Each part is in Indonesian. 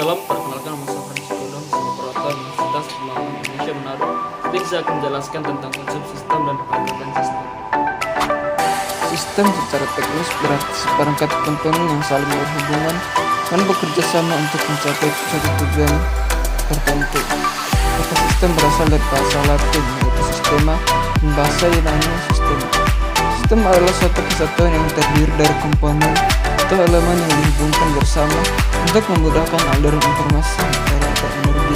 Salam, perkenalkan nama saya Francisco Dom, Perawatan Universitas Pembangunan Indonesia Manado. Jadi saya akan menjelaskan tentang konsep sistem dan pengertian sistem. Sistem secara teknis berarti seperangkat komponen yang saling berhubungan dan bekerja sama untuk mencapai suatu tujuan tertentu. Kata sistem berasal dari bahasa Latin yaitu sistema dan bahasa Yunani sistema. Sistem adalah suatu kesatuan yang terdiri dari komponen atau elemen yang dihubungkan bersama untuk memudahkan aliran informasi, data, atau energi.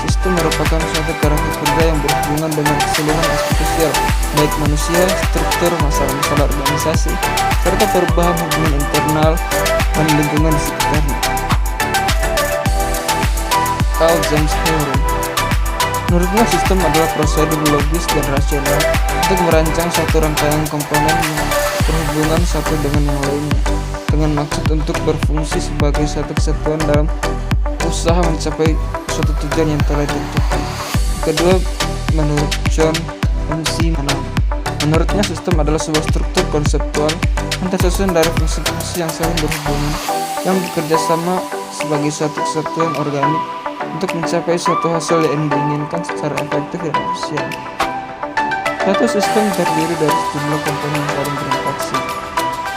Sistem merupakan suatu kerangka kerja yang berhubungan dengan keseluruhan aspek sosial, baik manusia, struktur, masalah-masalah organisasi, serta perubahan hubungan internal dan lingkungan di sekitarnya. Carl James Theory. Menurutnya sistem adalah prosedur logis dan rasional untuk merancang suatu rangkaian komponen yang berhubungan satu dengan yang lainnya, dengan maksud untuk berfungsi sebagai satu kesatuan dalam usaha mencapai suatu tujuan yang telah ditentukan. Kedua, menurut John M.C. Manning, menurutnya sistem adalah sebuah struktur konseptual yang tersusun dari fungsi-fungsi yang saling berhubungan yang bekerja sama sebagai suatu kesatuan organik untuk mencapai suatu hasil yang diinginkan secara efektif dan efisien. Suatu sistem terdiri dari sejumlah komponen yang saling berinteraksi,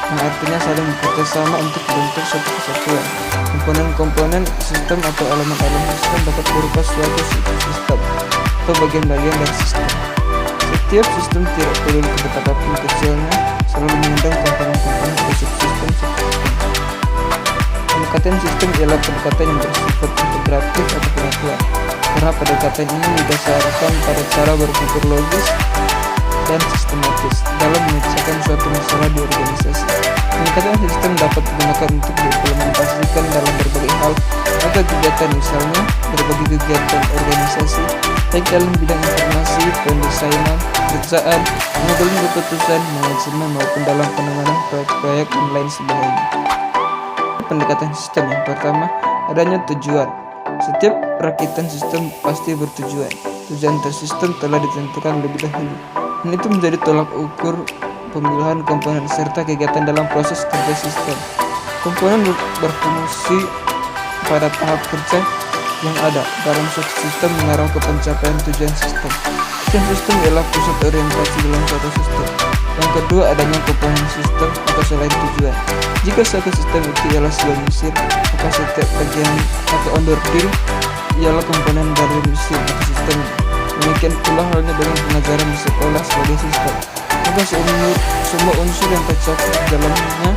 yang artinya saling bekerja sama untuk membentuk suatu kesatuan. Komponen-komponen sistem atau elemen-elemen sistem dapat berupa suatu sistem atau bagian-bagian dari sistem. Setiap sistem, tidak peduli betapapun kecilnya, selalu mengundang komponen-komponen atau subsistem. Pendekatan sistem ialah pendekatan yang bersifat integratif atau penyatuan, karena pendekatan ini didasarkan pada cara berpikir logis dan sistematis dalam menyelesaikan suatu masalah di organisasi. Pendekatan sistem dapat digunakan untuk diimplementasikan dalam berbagai hal atau kegiatan, misalnya berbagai kegiatan organisasi, baik dalam bidang informasi, pendesainan, pekerjaan, pengambilan keputusan, manajemen maupun dalam penanganan proyek-proyek dan lain sebagainya. Pendekatan sistem yang pertama, adanya tujuan. Setiap perakitan sistem pasti bertujuan. Tujuan tersistem telah ditentukan lebih dahulu, dan itu menjadi tolak ukur pemilihan komponen serta kegiatan dalam proses kerja sistem. Komponen berfungsi pada tahap kerja yang ada dalam suatu sistem mengarah ke pencapaian tujuan sistem. Tujuan sistem ialah pusat orientasi dalam suatu sistem. Yang kedua, adanya komponen sistem atau selain tujuan. Jika suatu sistem itu ialah sebuah mesin, maka setiap bagian atau onderdil ialah komponen dari mesin atau sistem. Demikian pula halnya dengan pengajaran di sekolah sebagai sistem. Maka semua unsur yang tercakup di dalamnya,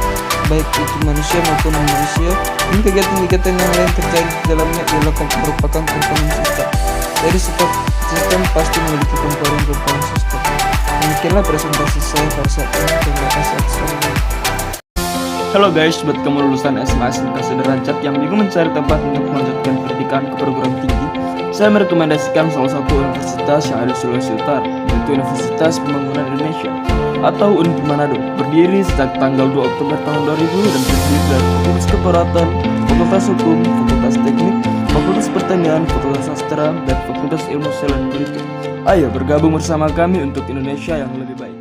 baik itu manusia maupun non-manusia, dan kegiatan-kegiatan yang lain terjadi di dalamnya ialah merupakan komponen sistem. Jadi setiap sistem pasti memiliki komponen-komponen sistem. Demikianlah presentasi saya pada saat ini. Terima kasih atas perhatiannya. Halo guys, buat kamu lulusan SMA SMK sederajat yang bingung mencari tempat untuk melanjutkan pendidikan ke perguruan tinggi, saya merekomendasikan salah satu universitas yang ada di Sulawesi Utara, yaitu Universitas Pembangunan Indonesia atau UNPI Manado, berdiri sejak tanggal 2 Oktober tahun 2000 dan terdiri dari Fakultas Keperawatan, Fakultas Hukum, Fakultas Teknik, Fakultas Pertanian, Fakultas Sastra, dan Fakultas Ilmu Sosial dan Politik. Ayo bergabung bersama kami untuk Indonesia yang lebih baik.